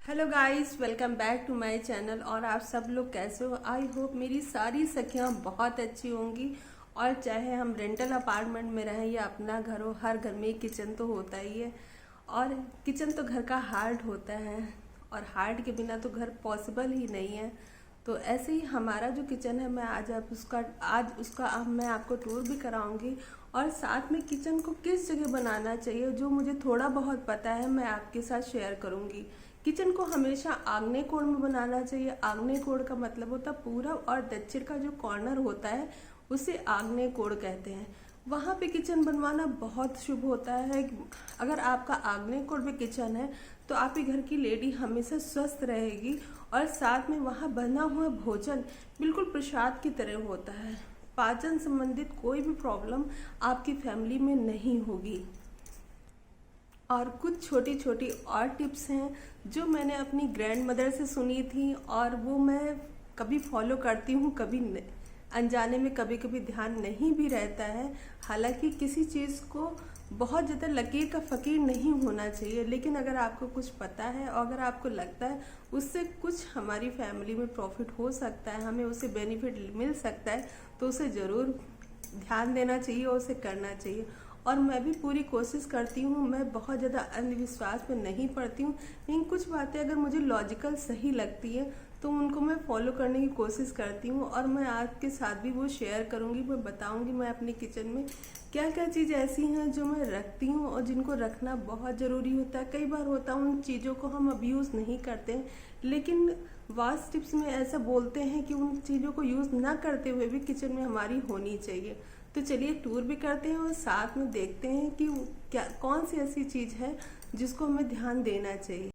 Hello guys, welcome back to my channel. और आप सब लोग कैसे हो? आई होप मेरी सारी सखियां बहुत अच्छी होंगी। और चाहे हम रेंटल अपार्टमेंट में रहें या अपना घर हो, हर घर में एक किचन तो होता ही है। और किचन तो घर का हार्ट होता है, और हार्ट के बिना तो घर पॉसिबल ही नहीं है। तो ऐसे ही हमारा जो किचन है, मैं आज उसका मैं आपको टूर भी कराऊंगी। और साथ में किचन को किस जगह बनाना चाहिए, जो मुझे थोड़ा बहुत पता है, मैं आपके साथ शेयर करूंगी। किचन को हमेशा आग्नेय कोण में बनाना चाहिए। आग्नेय कोण का मतलब होता है पूरब और दक्षिण का जो कॉर्नर होता है, उसे आग्नेय कोण कहते हैं। वहाँ पे किचन बनवाना बहुत शुभ होता है। अगर आपका आग्नेय कोण में किचन है तो आपके घर की लेडी हमेशा स्वस्थ रहेगी। और साथ में वहाँ बना हुआ भोजन बिल्कुल प्रसाद की तरह होता है। पाचन संबंधित कोई भी प्रॉब्लम आपकी फैमिली में नहीं होगी। और कुछ छोटी छोटी और टिप्स हैं जो मैंने अपनी ग्रैंड मदर से सुनी थी, और वो मैं कभी फॉलो करती हूँ, कभी अनजाने में कभी कभी ध्यान नहीं भी रहता है। हालांकि किसी चीज़ को बहुत ज़्यादा लकीर का फ़कीर नहीं होना चाहिए, लेकिन अगर आपको कुछ पता है और अगर आपको लगता है उससे कुछ हमारी फैमिली में प्रॉफिट हो सकता है, हमें उससे बेनिफिट मिल सकता है, तो उसे ज़रूर ध्यान देना चाहिए और उसे करना चाहिए। और मैं भी पूरी कोशिश करती हूँ। मैं बहुत ज़्यादा अंधविश्वास में नहीं पड़ती हूँ, लेकिन कुछ बातें अगर मुझे लॉजिकल सही लगती है तो उनको मैं फॉलो करने की कोशिश करती हूँ। और मैं आपके साथ भी वो शेयर करूँगी, मैं बताऊँगी मैं अपने किचन में क्या क्या चीज़ ऐसी हैं जो मैं रखती हूँ और जिनको रखना बहुत ज़रूरी होता है। कई बार होता है उन चीज़ों को हम अब यूज़ नहीं करते हैं, लेकिन वास्ट टिप्स में ऐसा बोलते हैं कि उन चीज़ों को यूज़ ना करते हुए भी किचन में हमारी होनी चाहिए। तो चलिए टूर भी करते हैं और साथ में देखते हैं कि क्या कौन सी ऐसी चीज़ है जिसको हमें ध्यान देना चाहिए।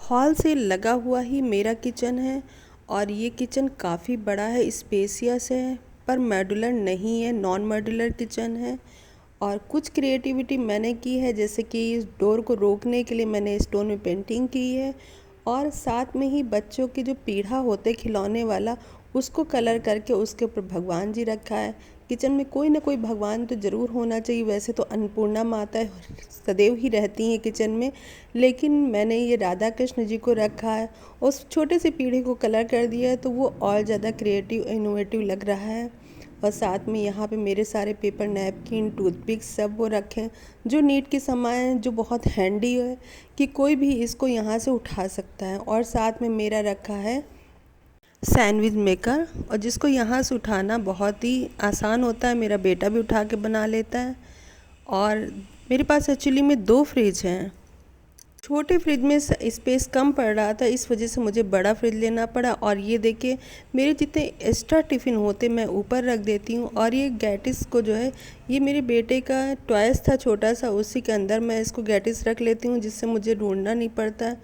हॉल से लगा हुआ ही मेरा किचन है, और ये किचन काफ़ी बड़ा है, स्पेसियस है, पर मॉड्यूलर नहीं है, नॉन मॉड्यूलर किचन है। और कुछ क्रिएटिविटी मैंने की है, जैसे कि इस डोर को रोकने के लिए मैंने स्टोन में पेंटिंग की है। और साथ में ही बच्चों के जो पीढ़ा होते खिलौने वाला, उसको कलर करके उसके ऊपर भगवान जी रखा है। किचन में कोई ना कोई भगवान तो ज़रूर होना चाहिए। वैसे तो अन्नपूर्णा माता सदैव ही रहती हैं किचन में, लेकिन मैंने ये राधा कृष्ण जी को रखा है। उस छोटे से पीढ़े को कलर कर दिया है, तो वो और ज़्यादा क्रिएटिव इनोवेटिव लग रहा है। और साथ में यहाँ पे मेरे सारे पेपर नैपकिन टूथपिक सब वो रखे हैं, जो नीट के सामान है, जो बहुत हैंडी है कि कोई भी इसको यहाँ से उठा सकता है। और साथ में मेरा रखा है सैंडविच मेकर, और जिसको यहाँ से उठाना बहुत ही आसान होता है। मेरा बेटा भी उठा के बना लेता है। और मेरे पास एक्चुअली में 2 फ्रिज हैं। छोटे फ्रिज में स्पेस कम पड़ रहा था, इस वजह से मुझे बड़ा फ्रिज लेना पड़ा। और ये देखिए, मेरे जितने एक्स्ट्रा टिफ़िन होते मैं ऊपर रख देती हूँ। और ये गैटिस को जो है, ये मेरे बेटे का टॉयस था छोटा सा, उसी के अंदर मैं इसको गैटिस रख लेती हूँ, जिससे मुझे ढूंढना नहीं पड़ता है।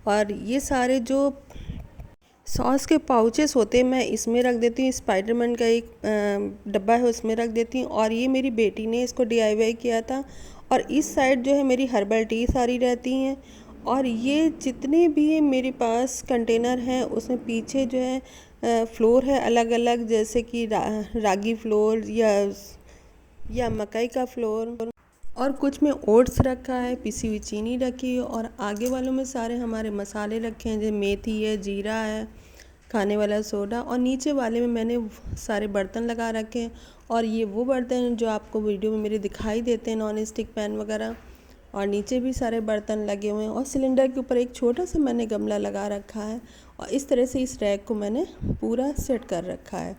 और ये सारे जो सॉस के पाउचेस होते हैं मैं इसमें रख देती हूँ। स्पाइडरमैन का एक डब्बा है, उसमें रख देती हूँ। और ये मेरी बेटी ने इसको डीआईवाई किया था। और इस साइड जो है मेरी हर्बल टी सारी रहती हैं। और ये जितने भी मेरे पास कंटेनर हैं, उसमें पीछे जो है फ्लोर है अलग अलग, जैसे कि रागी फ्लोर या मकई का फ्लोर। और कुछ में ओट्स रखा है, पिसी हुई चीनी रखी है। और आगे वालों में सारे हमारे मसाले रखे हैं, जैसे मेथी है, जीरा है, खाने वाला सोडा। और नीचे वाले में मैंने सारे बर्तन लगा रखे हैं। और ये वो बर्तन हैं जो आपको वीडियो में मेरे दिखाई देते हैं, नॉन स्टिक पैन वगैरह। और नीचे भी सारे बर्तन लगे हुए हैं। और सिलेंडर के ऊपर एक छोटा सा मैंने गमला लगा रखा है। और इस तरह से इस रैक को मैंने पूरा सेट कर रखा है।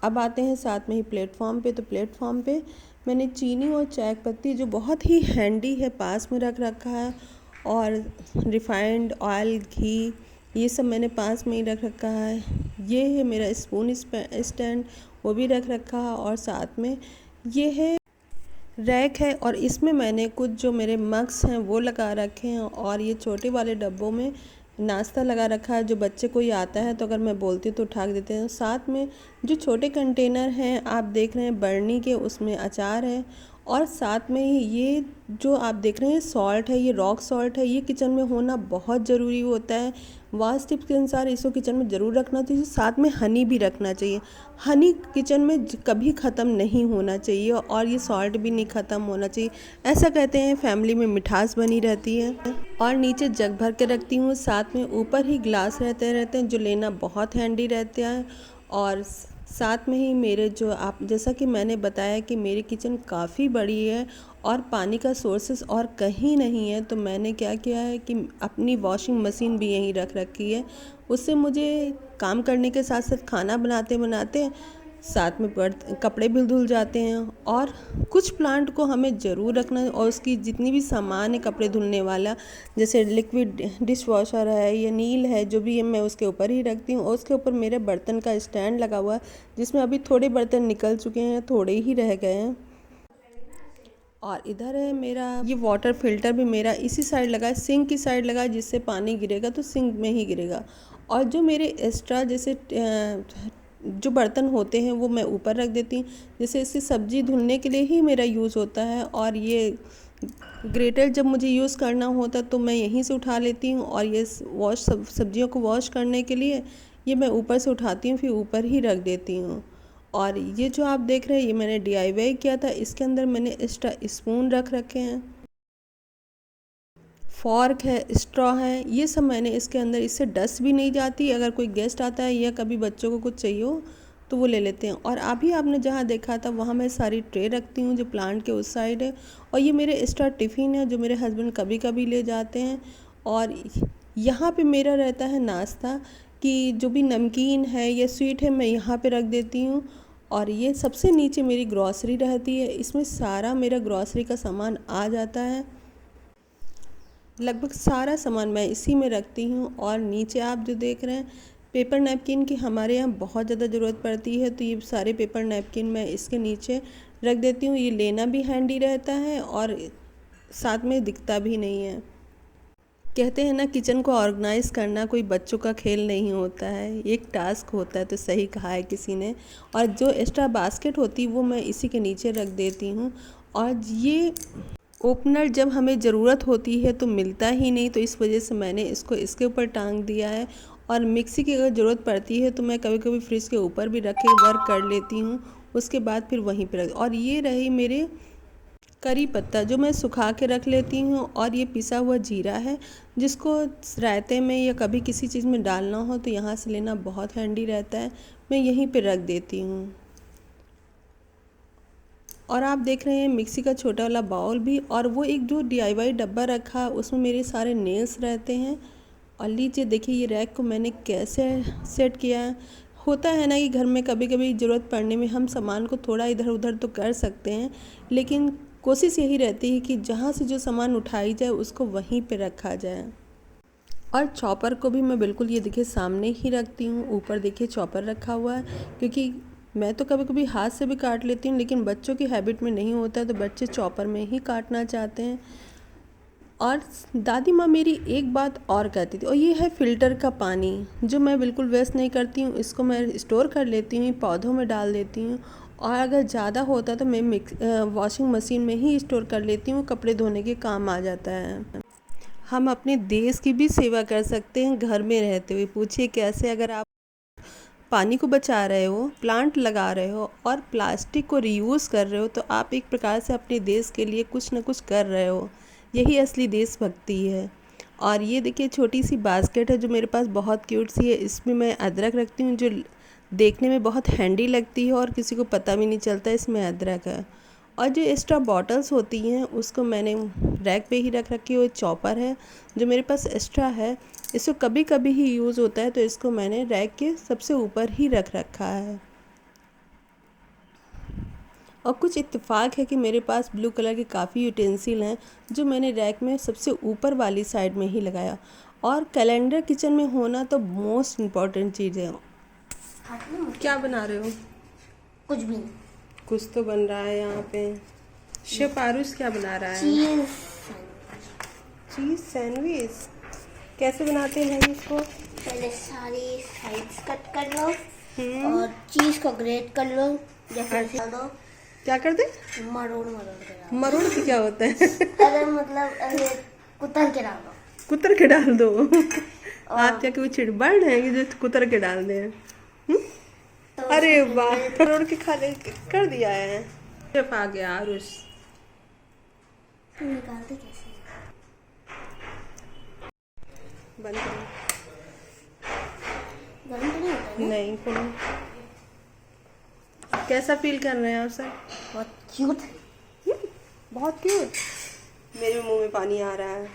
अब आते हैं साथ में ही प्लेटफॉर्म पे। तो प्लेटफॉर्म पे मैंने चीनी और चाय पत्ती, जो बहुत ही हैंडी है, पास में रख रखा है। और रिफाइंड ऑयल, घी, ये सब मैंने पास में ही रख रखा है। ये है मेरा स्पून स्टैंड, वो भी रख रखा है। और साथ में ये है रैक है, और इसमें मैंने कुछ जो मेरे मग्स हैं वो लगा रखे हैं। और ये छोटे वाले डब्बों में नाश्ता लगा रखा है, जो बच्चे कोई आता है तो अगर मैं बोलती हूँ तो उठा के देते हैं। साथ में जो छोटे कंटेनर हैं आप देख रहे हैं बर्नी के, उसमें अचार है। और साथ में ही ये जो आप देख रहे हैं सॉल्ट है, ये रॉक सॉल्ट है, ये किचन में होना बहुत ज़रूरी होता है। वास्तु टिप्स के अनुसार इसको किचन में ज़रूर रखना चाहिए। साथ में हनी भी रखना चाहिए। हनी किचन में कभी ख़त्म नहीं होना चाहिए और ये सॉल्ट भी नहीं ख़त्म होना चाहिए। ऐसा कहते हैं फैमिली में मिठास बनी रहती है। और नीचे जग भर के रखती हूँ, साथ में ऊपर ही ग्लास रहते हैं जो लेना बहुत हैंडी रहता है। और साथ में ही मेरे जो आप जैसा कि मैंने बताया कि मेरी किचन काफ़ी बड़ी है और पानी का सोर्सेस और कहीं नहीं है, तो मैंने क्या किया है कि अपनी वॉशिंग मशीन भी यहीं रख रखी है। उससे मुझे काम करने के साथ साथ खाना बनाते बनाते साथ में कपड़े भी धुल जाते हैं। और कुछ प्लांट को हमें ज़रूर रखना है और उसकी जितनी भी सामान है कपड़े धुलने वाला, जैसे लिक्विड डिश वॉशर है या नील है, जो भी है मैं उसके ऊपर ही रखती हूँ। और उसके ऊपर मेरे बर्तन का स्टैंड लगा हुआ है, जिसमें अभी थोड़े बर्तन निकल चुके हैं, थोड़े ही रह गए हैं। और इधर है मेरा ये वाटर फिल्टर भी मेरा इसी साइड लगा है, सिंक की साइड लगा है, जिससे पानी गिरेगा तो सिंक में ही गिरेगा। और जो मेरे एक्स्ट्रा जैसे जो बर्तन होते हैं वो मैं ऊपर रख देती हूँ, जैसे इससे सब्ज़ी धुलने के लिए ही मेरा यूज़ होता है। और ये ग्रेटर जब मुझे यूज़ करना होता तो मैं यहीं से उठा लेती हूँ। और ये सब्जियों को वॉश करने के लिए ये मैं ऊपर से उठाती हूँ, फिर ऊपर ही रख देती हूँ। और ये जो आप देख रहे हैं ये मैंने DIY किया था, इसके अंदर मैंने एक्स्ट्रा स्पून रख रखे हैं, फॉर्क है, स्ट्रॉ है, ये सब मैंने इसके अंदर, इससे डस्ट भी नहीं जाती। अगर कोई गेस्ट आता है या कभी बच्चों को कुछ चाहिए हो तो वो ले लेते हैं। और अभी आपने जहाँ देखा था वहाँ मैं सारी ट्रे रखती हूँ जो प्लांट के उस साइड है। और ये मेरे एक्स्ट्रा टिफ़िन है जो मेरे हस्बैंड कभी कभी ले जाते हैं। और यहाँ पे मेरा रहता है नाश्ता कि जो भी नमकीन है या स्वीट है मैं यहाँ पे रख देती हूँ। और ये सबसे नीचे मेरी ग्रॉसरी रहती है, इसमें सारा मेरा ग्रॉसरी का सामान आ जाता है। लगभग सारा सामान मैं इसी में रखती हूँ। और नीचे आप जो देख रहे हैं पेपर नैपकिन की हमारे यहाँ बहुत ज़्यादा ज़रूरत पड़ती है, तो ये सारे पेपर नैपकिन मैं इसके नीचे रख देती हूँ। ये लेना भी हैंडी रहता है और साथ में दिखता भी नहीं है। कहते हैं ना किचन को ऑर्गेनाइज़ करना कोई बच्चों का खेल नहीं होता है, एक टास्क होता है, तो सही कहा है किसी ने। और जो एक्स्ट्रा बास्केट होती है वो मैं इसी के नीचे रख देती हूँ। और ये ओपनर जब हमें ज़रूरत होती है तो मिलता ही नहीं, तो इस वजह से मैंने इसको इसके ऊपर टांग दिया है। और मिक्सी की अगर ज़रूरत पड़ती है तो मैं कभी कभी फ्रिज के ऊपर भी रख के वर्क कर लेती हूँ, उसके बाद फिर वहीं पर रख। और ये रही मेरे करी पत्ता जो मैं सुखा के रख लेती हूँ। और ये पिसा हुआ जीरा है जिसको रायते में या कभी किसी चीज़ में डालना हो तो यहाँ से लेना बहुत हैंडी रहता है, मैं यहीं पे रख देती हूँ। और आप देख रहे हैं मिक्सी का छोटा वाला बाउल भी, और वो एक जो DIY डब्बा रखा उसमें मेरे सारे नेल्स रहते हैं। और लीजिए देखिए ये रैक को मैंने कैसे सेट किया है। होता है ना कि घर में कभी कभी ज़रूरत पड़ने में हम सामान को थोड़ा इधर उधर तो कर सकते हैं, लेकिन कोशिश यही रहती है कि जहाँ से जो सामान उठाई जाए उसको वहीं पे रखा जाए। और चॉपर को भी मैं बिल्कुल ये देखिए सामने ही रखती हूँ। ऊपर देखिए चॉपर रखा हुआ है, क्योंकि मैं तो कभी कभी हाथ से भी काट लेती हूँ, लेकिन बच्चों की हैबिट में नहीं होता है, तो बच्चे चॉपर में ही काटना चाहते हैं। और दादी माँ मेरी एक बात और कहती थी, और ये है फ़िल्टर का पानी जो मैं बिल्कुल वेस्ट नहीं करती हूँ, इसको मैं स्टोर कर लेती हूँ, पौधों में डाल देती हूँ। और अगर ज़्यादा होता तो मैं वॉशिंग मशीन में ही स्टोर कर लेती हूँ, कपड़े धोने के काम आ जाता है। हम अपने देश की भी सेवा कर सकते हैं घर में रहते हुए। पूछिए कैसे? अगर आप पानी को बचा रहे हो, प्लांट लगा रहे हो और प्लास्टिक को रीयूज़ कर रहे हो, तो आप एक प्रकार से अपने देश के लिए कुछ न कुछ कर रहे हो। यही असली देशभक्ति है। और ये देखिए छोटी सी बास्केट है जो मेरे पास बहुत क्यूट सी है, इसमें मैं अदरक रखती हूँ जो देखने में बहुत हैंडी लगती है और किसी को पता भी नहीं चलता इसमें अदरक है। और जो एक्स्ट्रा बॉटल्स होती हैं उसको मैंने रैक पे ही रख रखी है। चॉपर है जो मेरे पास एक्स्ट्रा है, इसको कभी कभी ही यूज़ होता है, तो इसको मैंने रैक के सबसे ऊपर ही रख रखा है। और कुछ इत्तेफाक है कि मेरे पास ब्लू कलर के काफ़ी यूटेंसिल हैं जो मैंने रैक में सबसे ऊपर वाली साइड में ही लगाया। और कैलेंडर किचन में होना तो मोस्ट इम्पॉर्टेंट चीज़ है। क्या बना रहे हो? कुछ भी नहीं। कुछ तो बन रहा है यहाँ पे। शेफ आरुष क्या बना रहा है? चीज़ चीज़ सैंडविच। कैसे बनाते हैं इसको? पहले सारी साइड्स कट कर लो और चीज को ग्रेट कर लो। जैसे दो क्या कर दे? मरोड़ के डालो। मरोड़ के क्या होता है? अरे मतलब अरे कुतर के डालो। कुतर के डाल दो। आप क्या कोई चिड़बड़ है कि जो कुतर के डाल दे? तो अरे वाह, मरोड़ के खाने कर दिया है। शेफ आ गया आरुष। निकालते कैसे? बंद करो। गर्म तो नहीं होता है ना? नहीं खोलो। कैसा फील कर रहे हैं आप सर? बहुत क्यूट। बहुत क्यूट। मेरे मुंह में पानी आ रहा है।